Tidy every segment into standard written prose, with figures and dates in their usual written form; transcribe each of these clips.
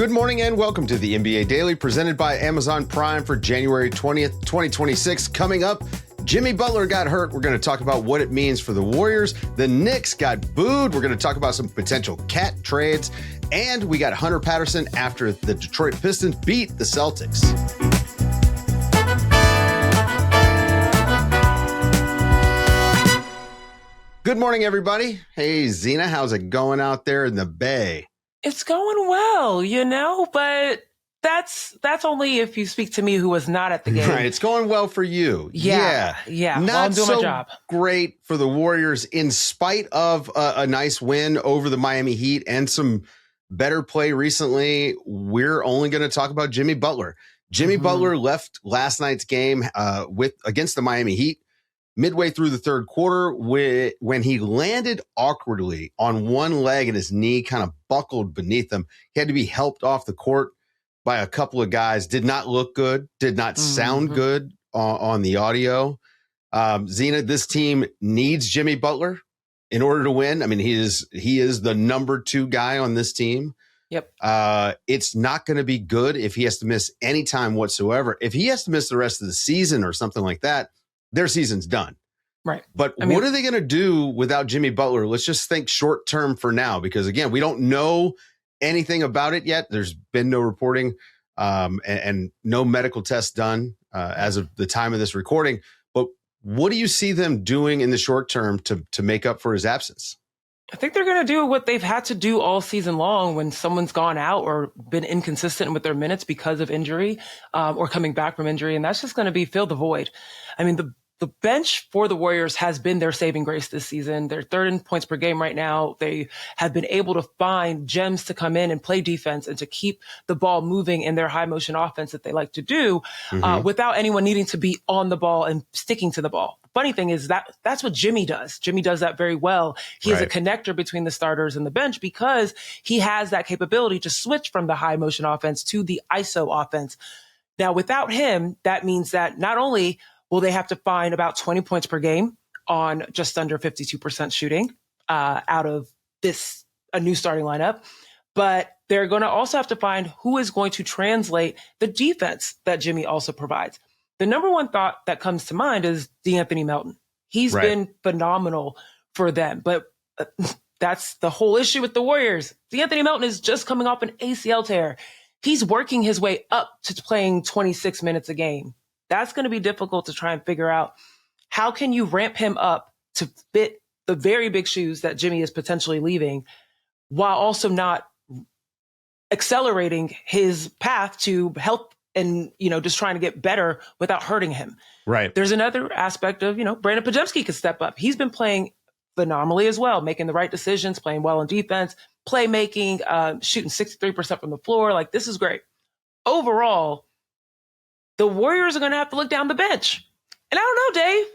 Good morning and welcome to the NBA Daily presented by Amazon Prime for January 20th, 2026. Coming up, Jimmy Butler got hurt. We're going to talk about what it means for the Warriors. The Knicks got booed. We're going to talk about some potential cat trades. And we got Hunter Patterson after the Detroit Pistons beat the Celtics. Good morning, everybody. Hey, Zena, how's it going out there in the Bay? It's going well, but that's only if you speak to me who was not at the game. Right, it's going well for you. Yeah. Not I'm doing so my job. Great for the Warriors in spite of a nice win over the Miami Heat and some better play recently. We're only going to talk about Jimmy Butler. Jimmy Butler left last night's game against the Miami Heat midway through the third quarter when he landed awkwardly on one leg and his knee kind of buckled beneath him. He had to be helped off the court by a couple of guys. Did not look good, did not sound good on the audio. Zena, this team needs Jimmy Butler in order to win. I mean, he is the number 2 guy on this team. Yep. It's not going to be good if he has to miss any time whatsoever. If he has to miss the rest of the season or something like that, their season's done. Right. But what are they going to do without Jimmy Butler? Let's just think short term for now, because again, we don't know anything about it yet. There's been no reporting and no medical tests done as of the time of this recording. But what do you see them doing in the short term to make up for his absence? I think they're going to do what they've had to do all season long when someone's gone out or been inconsistent with their minutes because of injury or coming back from injury. And that's just going to be fill the void. I mean, the bench for the Warriors has been their saving grace this season. They're third in points per game right now. They have been able to find gems to come in and play defense and to keep the ball moving in their high motion offense that they like to do without anyone needing to be on the ball and sticking to the ball. The funny thing is that's what Jimmy does. Jimmy does that very well. He is a connector between the starters and the bench because he has that capability to switch from the high motion offense to the ISO offense. Now, without him, that means that not only will they have to find about 20 points per game on just under 52% shooting out of a new starting lineup, but they're going to also have to find who is going to translate the defense that Jimmy also provides. The number one thought that comes to mind is DeAnthony Melton. He's been phenomenal for them, but that's the whole issue with the Warriors. DeAnthony Melton is just coming off an ACL tear. He's working his way up to playing 26 minutes a game. That's going to be difficult to try and figure out. How can you ramp him up to fit the very big shoes that Jimmy is potentially leaving while also not accelerating his path to help and, just trying to get better without hurting him. Right. There's another aspect of, Brandon Podziemski could step up. He's been playing phenomenally as well, making the right decisions, playing well on defense, playmaking, shooting 63% from the floor. Like, this is great. Overall, the Warriors are going to have to look down the bench. And I don't know, Dave.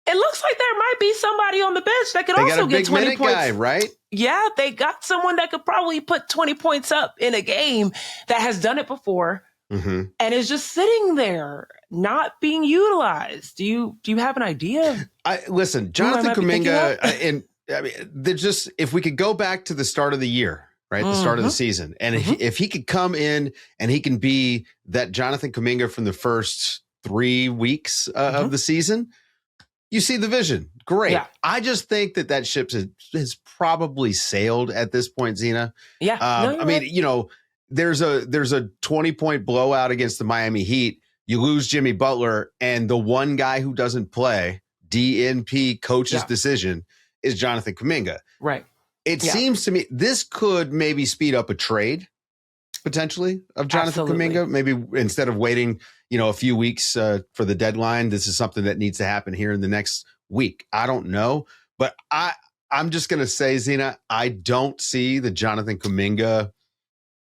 It looks like there might be somebody on the bench that could also get 20 points. Guy, right? Yeah, they got someone that could probably put 20 points up in a game that has done it before and is just sitting there not being utilized. Do you have an idea? Listen, Jonathan Kuminga, they're just, if we could go back to the start of the year, right? The start of the season. And if he could come in and he can be that Jonathan Kuminga from the first 3 weeks of the season, you see the vision. Great. Yeah. I just think that ship has probably sailed at this point, Zena. Yeah. There's a 20-point blowout against the Miami Heat. You lose Jimmy Butler, and the one guy who doesn't play, DNP coach's decision, is Jonathan Kuminga. Right. It seems to me this could maybe speed up a trade potentially of Jonathan Kuminga. Maybe instead of waiting, a few weeks for the deadline, this is something that needs to happen here in the next week. I don't know, but I'm just going to say, Zena, I don't see the Jonathan Kuminga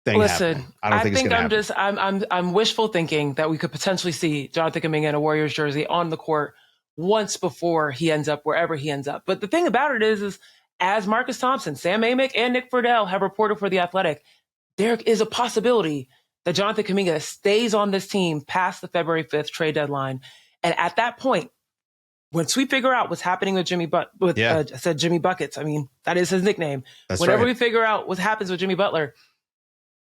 thing happening. I think I'm wishful thinking that we could potentially see Jonathan Kuminga in a Warriors jersey on the court once before he ends up wherever he ends up. But the thing about it is as Marcus Thompson, Sam Amick, and Nick Friedel have reported for The Athletic, there is a possibility that Jonathan Kuminga stays on this team past the February 5th trade deadline. And at that point, once we figure out what's happening with Jimmy I said Jimmy Buckets. I mean, that is his nickname. Whenever we figure out what happens with Jimmy Butler,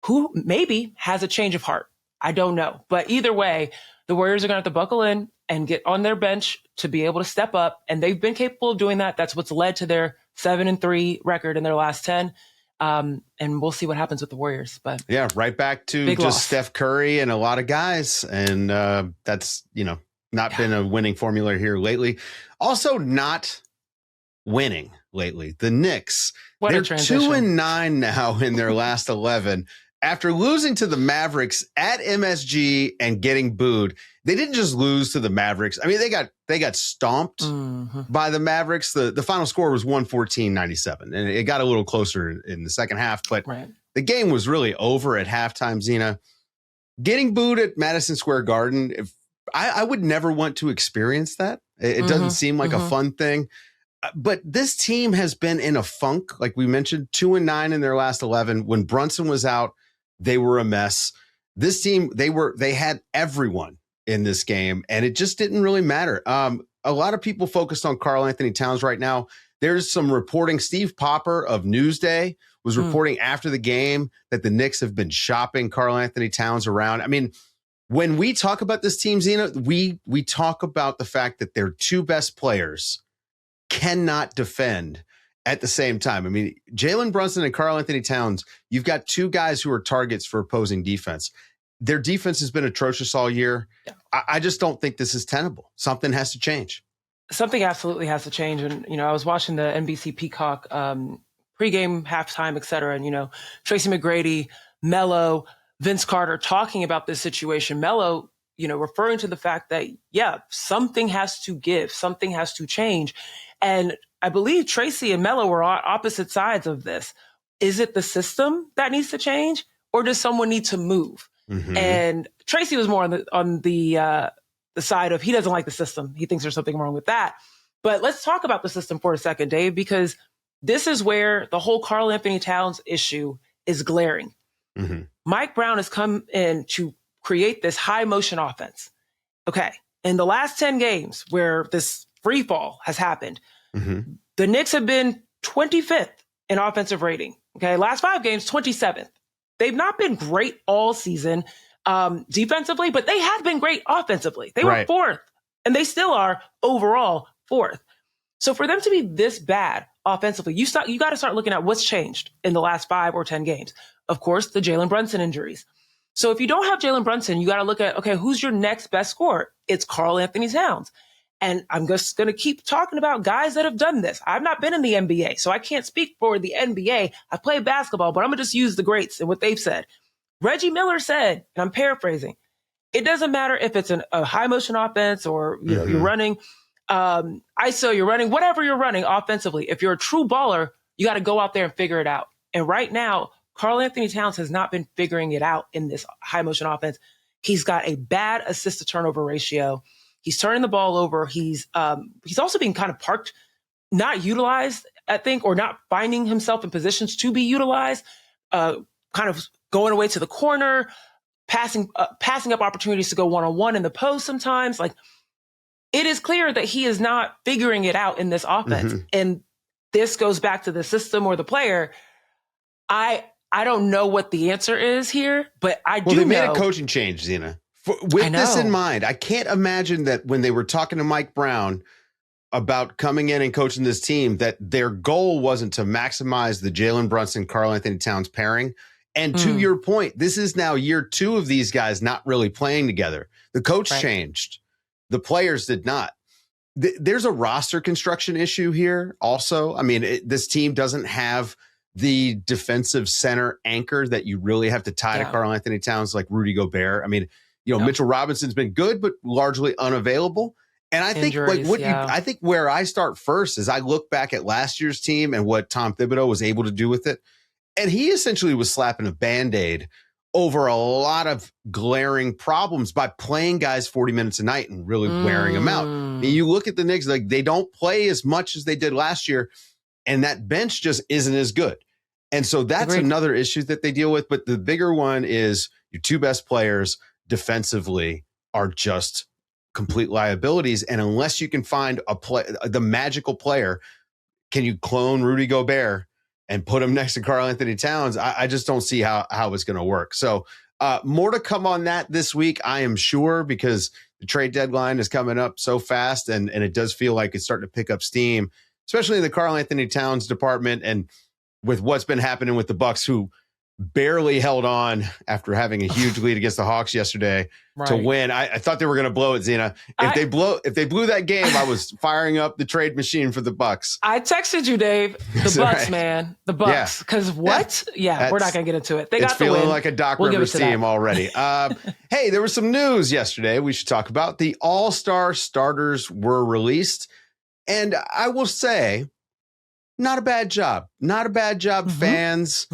who maybe has a change of heart. I don't know. But either way, the Warriors are going to have to buckle in and get on their bench to be able to step up. And they've been capable of doing that. That's what's led to their 7-3 record in their last 10. And we'll see what happens with the Warriors. But yeah, right back to just loss. Steph Curry and a lot of guys. And that's, not been a winning formula here lately. Also not winning lately. The Knicks, they're 2-9 now in their last 11. After losing to the Mavericks at MSG and getting booed. They didn't just lose to the Mavericks. I mean, they got stomped by the Mavericks. The final score was 114-97, and it got a little closer in the second half, but the game was really over at halftime, Zena. Getting booed at Madison Square Garden, I would never want to experience that. It doesn't seem like a fun thing. But this team has been in a funk, like we mentioned, 2-9 in their last 11. When Brunson was out, they were a mess. This team, they had everyone in this game, and it just didn't really matter. A lot of people focused on Karl Anthony Towns right now. There's some reporting. Steve Popper of Newsday was reporting after the game that the Knicks have been shopping Karl Anthony Towns around. I mean, when we talk about this team, Zena, we talk about the fact that their two best players cannot defend at the same time. I mean, Jalen Brunson and Karl Anthony Towns, you've got two guys who are targets for opposing defense. Their defense has been atrocious all year. Yeah. I just don't think this is tenable. Something has to change. Something absolutely has to change. And, I was watching the NBC Peacock pregame, halftime, et cetera. And, Tracy McGrady, Melo, Vince Carter talking about this situation. Melo, referring to the fact that, something has to give, something has to change. And I believe Tracy and Melo were on opposite sides of this. Is it the system that needs to change, or does someone need to move? And Tracy was more on the side of he doesn't like the system. He thinks there's something wrong with that. But let's talk about the system for a second, Dave, because this is where the whole Karl Anthony Towns issue is glaring. Mike Brown has come in to create this high motion offense. Okay. In the last 10 games where this free fall has happened, the Knicks have been 25th in offensive rating. Okay. Last 5 games, 27th. They've not been great all season defensively, but they have been great offensively. They were 4th, and they still are overall 4th. So for them to be this bad offensively, you got to start looking at what's changed in the last 5 or 10 games. Of course, the Jalen Brunson injuries. So if you don't have Jalen Brunson, you got to look at, okay, who's your next best scorer? It's Karl Anthony Towns. And I'm just going to keep talking about guys that have done this. I've not been in the NBA, so I can't speak for the NBA. I play basketball, but I'm going to just use the greats and what they've said. Reggie Miller said, and I'm paraphrasing, it doesn't matter if it's a high motion offense or you're running ISO, you're running, whatever you're running offensively. If you're a true baller, you got to go out there and figure it out. And right now, Karl Anthony Towns has not been figuring it out in this high motion offense. He's got a bad assist to turnover ratio. He's turning the ball over. He's also being kind of parked, not utilized, I think, or not finding himself in positions to be utilized, kind of going away to the corner, passing up opportunities to go one-on-one in the post sometimes. Like, it is clear that he is not figuring it out in this offense. And this goes back to the system or the player. I don't know what the answer is here, but I do know. Well, they made a coaching change, Zena. With this in mind, I can't imagine that when they were talking to Mike Brown about coming in and coaching this team, that their goal wasn't to maximize the Jalen Brunson, Karl Anthony Towns pairing. And to your point, this is now year 2 of these guys not really playing together. The coach changed. The players did not. There's a roster construction issue here also. I mean, this team doesn't have the defensive center anchor that you really have to tie to Karl Anthony Towns like Rudy Gobert. I mean, Mitchell Robinson's been good, but largely unavailable. And I think I think where I start first is I look back at last year's team and what Tom Thibodeau was able to do with it. And he essentially was slapping a Band-Aid over a lot of glaring problems by playing guys 40 minutes a night and really wearing them out. I mean, you look at the Knicks, like they don't play as much as they did last year, and that bench just isn't as good. And so that's another issue that they deal with. But the bigger one is your two best players defensively are just complete liabilities. And unless you can find the magical player, can you clone Rudy Gobert? and put him next to Karl Anthony Towns, I just don't see how it's going to work. So more to come on that this week, I am sure, because the trade deadline is coming up so fast, and it does feel like it's starting to pick up steam, especially in the Karl Anthony Towns department, and with what's been happening with the Bucks, who barely held on after having a huge lead against the Hawks yesterday to win. I thought they were going to blow it, Zena. If they blew that game, I was firing up the trade machine for the Bucks. I texted you, Dave. The Bucks, man. The Bucks. Because what? Yeah, we're not going to get into it. They got the win. It's feeling like a Doc Rivers team already. Hey, there was some news yesterday we should talk about. The All-Star starters were released. And I will say, not a bad job. Not a bad job, fans.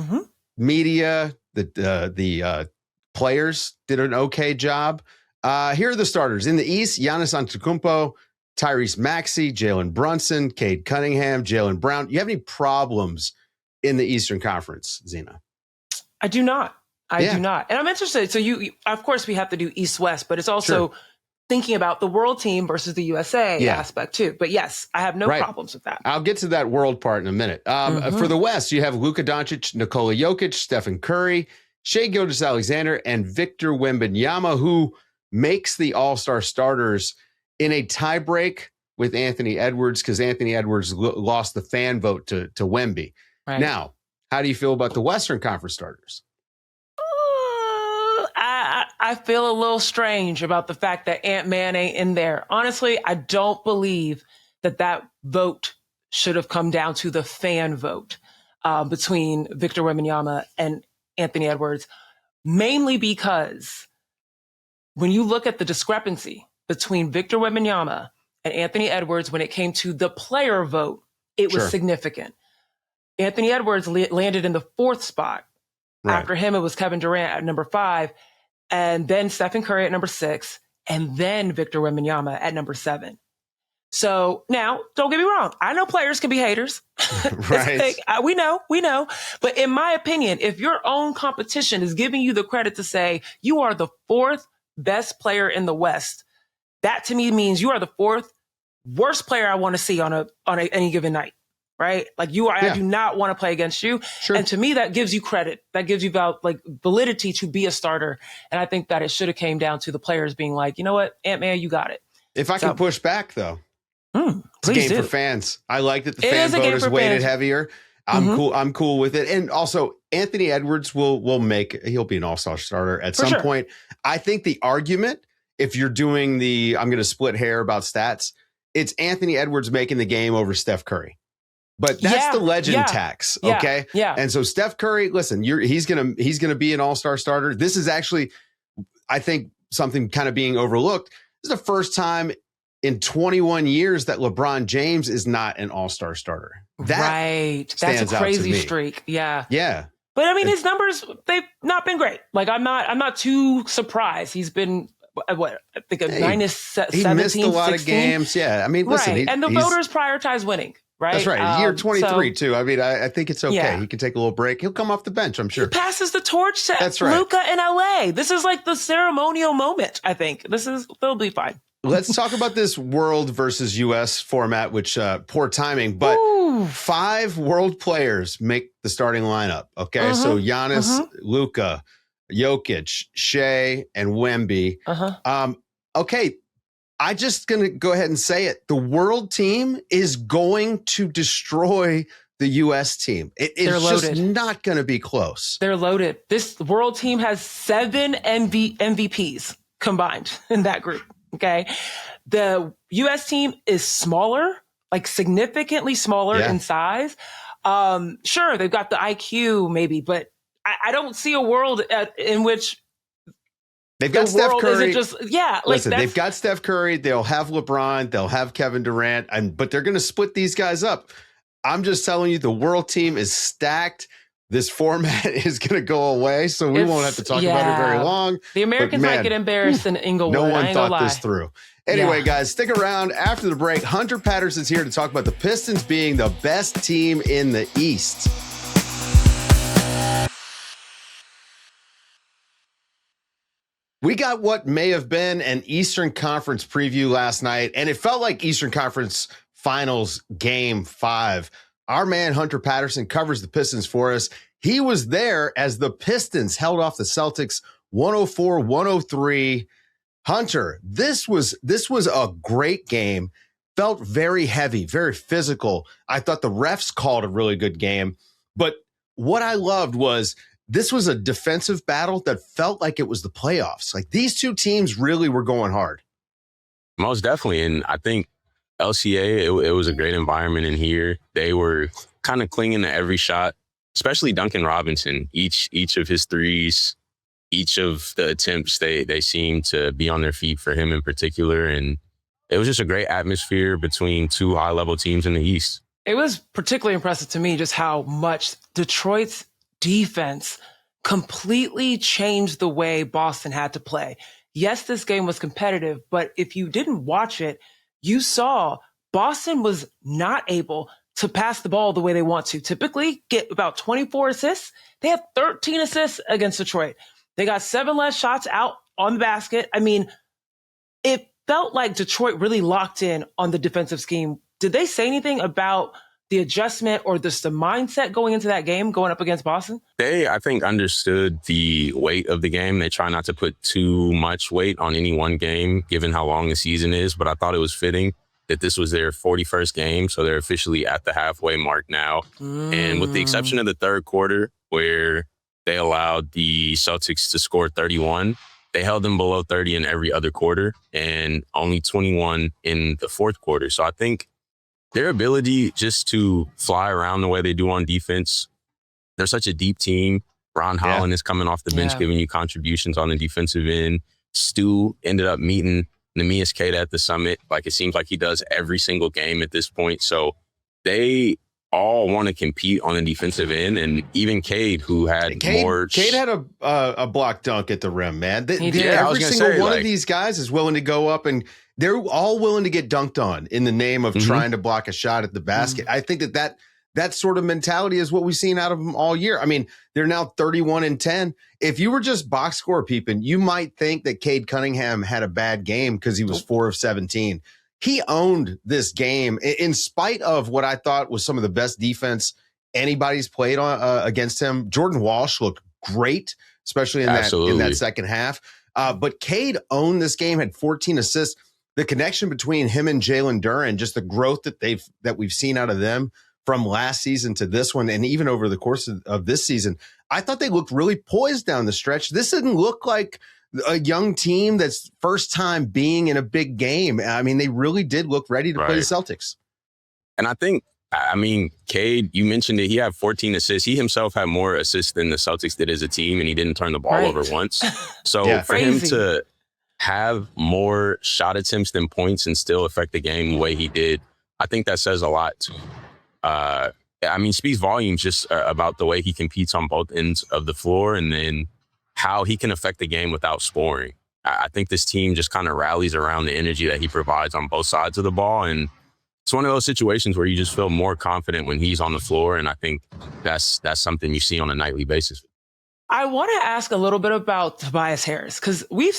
Media, the players did an okay job. Here are the starters. In the East, Giannis Antetokounmpo, Tyrese Maxey, Jalen Brunson, Cade Cunningham, Jaylen Brown. You have any problems in the Eastern Conference, Zena? I do not. I do not. And I'm interested. So you of course, we have to do East-West, but it's also thinking about the world team versus the USA aspect too. But yes, I have no problems with that. I'll get to that world part in a minute. For the West, you have Luka Doncic, Nikola Jokic, Stephen Curry, Shai Gilgeous-Alexander, and Victor Wembanyama, who makes the All-Star starters in a tiebreak with Anthony Edwards, because Anthony Edwards lost the fan vote to Wemby. Now, how do you feel about the Western Conference starters? I feel a little strange about the fact that Ant-Man ain't in there. Honestly, I don't believe that vote should have come down to the fan vote between Victor Wembanyama and Anthony Edwards, mainly because when you look at the discrepancy between Victor Wembanyama and Anthony Edwards when it came to the player vote, it was significant. Anthony Edwards landed in the 4th spot. After him, it was Kevin Durant at number 5, and then Stephen Curry at number 6, and then Victor Wembanyama at number 7. So now, don't get me wrong. I know players can be haters. We know. But in my opinion, if your own competition is giving you the credit to say you are the 4th best player in the West, that to me means you are the 4th worst player I want to see on any given night. Right? Like you are, I do not want to play against you. And to me, that gives you credit. That gives you validity to be a starter. And I think that it should have came down to the players being like, you know what, Ant-Man, you got it. If I can push back though, it's a game for fans. I like that the fan vote is weighted heavier. I'm cool with it. And also Anthony Edwards he'll be an all-star starter at some point. I think the argument, if you're doing I'm going to split hair about stats, it's Anthony Edwards making the game over Steph Curry. But that's the legend tax, okay? And so Steph Curry, listen, he's gonna be an all-star starter. This is actually, I think, something kind of being overlooked. This is the first time in 21 years that LeBron James is not an all-star starter. That's a crazy streak. Yeah. But I mean, his numbers, they've not been great. Like I'm not too surprised. He's been I think minus 17, he missed a lot 16. of games. Yeah. I mean, listen, and the voters prioritize winning. Right? That's right. Year 23, too. I mean, I think it's okay. He can take a little break. He'll come off the bench, I'm sure. He passes the torch to Luka in LA. This is like the ceremonial moment, I think. They'll be fine. Let's talk about this world versus U.S. format, which poor timing, but 5 world players make the starting lineup. Okay. So Giannis, Luka, Jokic, Shai, and Wemby. Okay. I'm just going to go ahead and say it. The world team is going to destroy the U.S. team. It's just not going to be close. They're loaded. This world team has 7 MVPs combined in that group. Okay. The U.S. team is smaller, like significantly smaller in size. Sure, they've got the IQ maybe, but I don't see a world in which they've got Steph Curry. Listen, they've got Steph Curry. They'll have LeBron. They'll have Kevin Durant. But they're going to split these guys up. I'm just telling you, the world team is stacked. This format is going to go away, so we won't have to talk about it very long. The Americans might get embarrassed in Inglewood. No one thought this through. Anyway, guys, stick around after the break. Hunter Patterson's here to talk about the Pistons being the best team in the East. We got what may have been an Eastern Conference preview last night, and it felt like Eastern Conference Finals Game 5. Our man, Hunter Patterson, covers the Pistons for us. He was there as the Pistons held off the Celtics 104-103. Hunter, this was a great game. Felt very heavy, very physical. I thought the refs called a really good game. But what I loved was this was a defensive battle that felt like it was the playoffs. Like these two teams really were going hard. Most definitely. And I think LCA, it was a great environment in here. They were kind of clinging to every shot, especially Duncan Robinson. Each of his threes, each of the attempts, they seemed to be on their feet for him in particular. And it was just a great atmosphere between two high-level teams in the East. It was particularly impressive to me just how much Detroit's defense completely changed the way Boston had to play. Yes, this game was competitive, but if you didn't watch it, you saw Boston was not able to pass the ball the way they want to. Typically get about 24 assists. They have 13 assists against Detroit. They got 7 less shots out on the basket. I mean, it felt like Detroit really locked in on the defensive scheme. Did they say anything about the adjustment or just the mindset going into that game, going up against Boston? They, I think, understood the weight of the game. They try not to put too much weight on any one game, given how long the season is. But I thought it was fitting that this was their 41st game. So they're officially at the halfway mark now. And with the exception of the third quarter, where they allowed the Celtics to score 31, they held them below 30 in every other quarter and only 21 in the fourth quarter. So I think their ability just to fly around the way they do on defense, they're such a deep team. Ron Holland is coming off the bench, giving you contributions on the defensive end. Stu ended up meeting Tobias Harris at the summit. Like it seems like he does every single game at this point. So they all want to compete on the defensive end, and even Cade, who had more. Cade had a block dunk at the rim, man. He did. Every single one of these guys is willing to go up, and they're all willing to get dunked on in the name of trying to block a shot at the basket. I think that sort of mentality is what we've seen out of them all year. I mean, they're now 31-10. If you were just box score peeping, you might think that Cade Cunningham had a bad game because he was 4 of 17. He owned this game in spite of what I thought was some of the best defense anybody's played on against him. Jordan Walsh looked great, especially in that second half. But Cade owned this game, had 14 assists. The connection between him and Jalen Duren, just the growth that we've seen out of them from last season to this one, and even over the course of this season, I thought they looked really poised down the stretch. This didn't look like a young team that's first time being in a big game. I mean, they really did look ready to play the Celtics. And I think, Cade, you mentioned it. He had 14 assists. He himself had more assists than the Celtics did as a team, and he didn't turn the ball over once. So for him to have more shot attempts than points and still affect the game the way he did, I think that says a lot to speaks volumes just about the way he competes on both ends of the floor, and then how he can affect the game without scoring. I think this team just kind of rallies around the energy that he provides on both sides of the ball. And it's one of those situations where you just feel more confident when he's on the floor. And I think that's something you see on a nightly basis. I want to ask a little bit about Tobias Harris, because we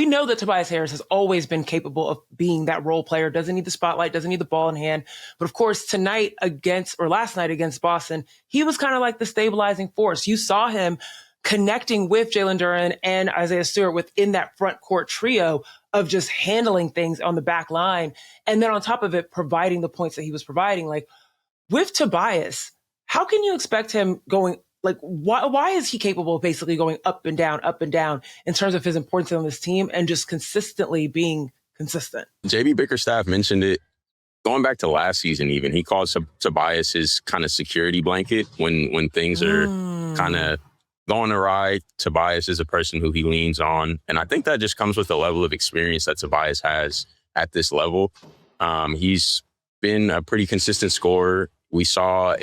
know that Tobias Harris has always been capable of being that role player, doesn't need the spotlight, doesn't need the ball in hand. But of course, last night against Boston, he was kind of like the stabilizing force. You saw him connecting with Jalen Duren and Isaiah Stewart within that front court trio of just handling things on the back line. And then on top of it, providing the points that he was providing. Like with Tobias, how can you expect him going, like, why is he capable of basically going up and down in terms of his importance on this team and just consistently being consistent? JB Bickerstaff mentioned it going back to last season even. He calls Tobias his kind of security blanket when things are kind of going awry. Tobias is a person who he leans on. And I think that just comes with the level of experience that Tobias has at this level. He's been a pretty consistent scorer. We saw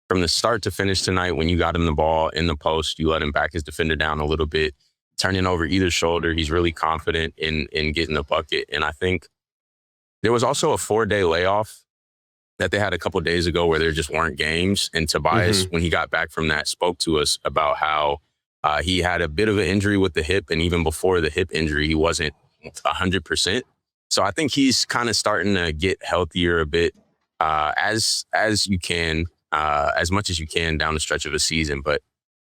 from the start to finish tonight, when you got him the ball in the post, you let him back his defender down a little bit, turning over either shoulder. He's really confident in getting the bucket. And I think there was also a 4-day layoff that they had a couple of days ago where there just weren't games. And Tobias, when he got back from that, spoke to us about how he had a bit of an injury with the hip. And even before the hip injury, he wasn't 100%. So I think he's kind of starting to get healthier a bit. as you can, as much as you can down the stretch of a season. But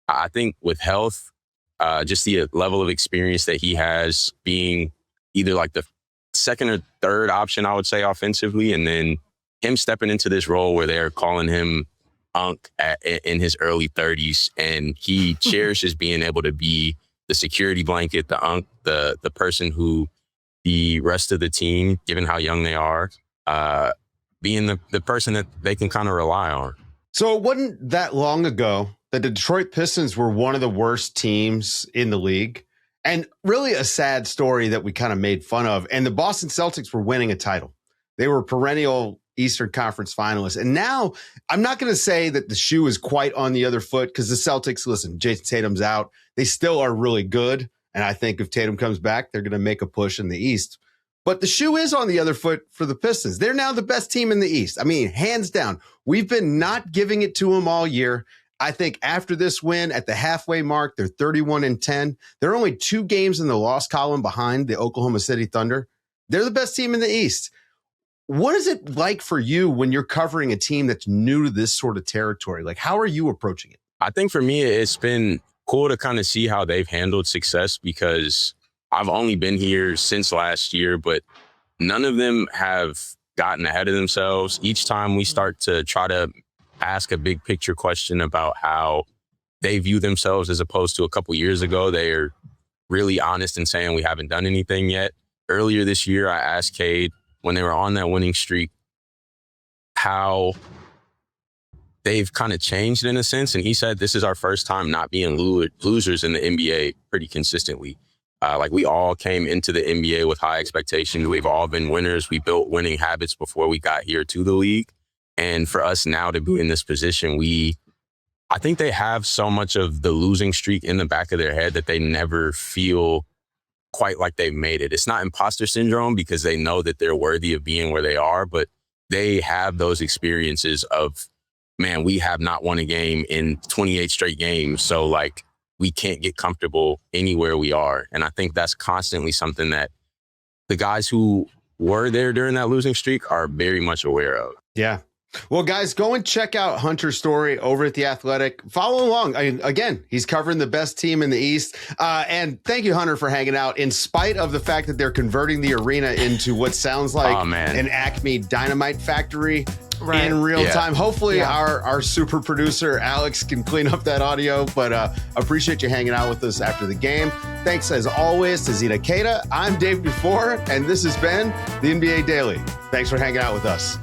I think with health, just the level of experience that he has, being either like the second or third option, I would say, offensively, and then him stepping into this role where they're calling him Unc in his early 30s, and he cherishes being able to be the security blanket, the Unc, the person who the rest of the team, given how young they are, being the person that they can kind of rely on. So it wasn't that long ago that the Detroit Pistons were one of the worst teams in the league, and really a sad story that we kind of made fun of. And the Boston Celtics were winning a title. They were perennial Eastern Conference finalists. And now I'm not going to say that the shoe is quite on the other foot, because the Celtics, listen, Jason Tatum's out. They still are really good. And I think if Tatum comes back, they're going to make a push in the East. But the shoe is on the other foot for the Pistons. They're now the best team in the East. I mean, hands down. We've been not giving it to them all year. I think after this win at the halfway mark, they're 31-10. They're only 2 games in the loss column behind the Oklahoma City Thunder. They're the best team in the East. What is it like for you when you're covering a team that's new to this sort of territory? Like, how are you approaching it? I think for me, it's been cool to kind of see how they've handled success, because I've only been here since last year, but none of them have gotten ahead of themselves. Each time we start to try to ask a big picture question about how they view themselves as opposed to a couple years ago, they are really honest in saying we haven't done anything yet. Earlier this year, I asked Cade, when they were on that winning streak, how they've kind of changed in a sense. And he said, this is our first time not being losers in the NBA pretty consistently. Like, we all came into the NBA with high expectations. We've all been winners. We built winning habits before we got here to the league. And for us now to be in this position, I think they have so much of the losing streak in the back of their head that they never feel quite like they've made it. It's not imposter syndrome, because they know that they're worthy of being where they are, but they have those experiences of, man, we have not won a game in 28 straight games. So like, we can't get comfortable anywhere we are. And I think that's constantly something that the guys who were there during that losing streak are very much aware of. Yeah. Well, guys, go and check out Hunter's story over at The Athletic. Follow along. Again, he's covering the best team in the East. And thank you, Hunter, for hanging out. In spite of the fact that they're converting the arena into what sounds like an Acme dynamite factory in real time. Hopefully our super producer, Alex, can clean up that audio. But appreciate you hanging out with us after the game. Thanks, as always, to Zena Keita. I'm Dave DuFour, and this has been the NBA Daily. Thanks for hanging out with us.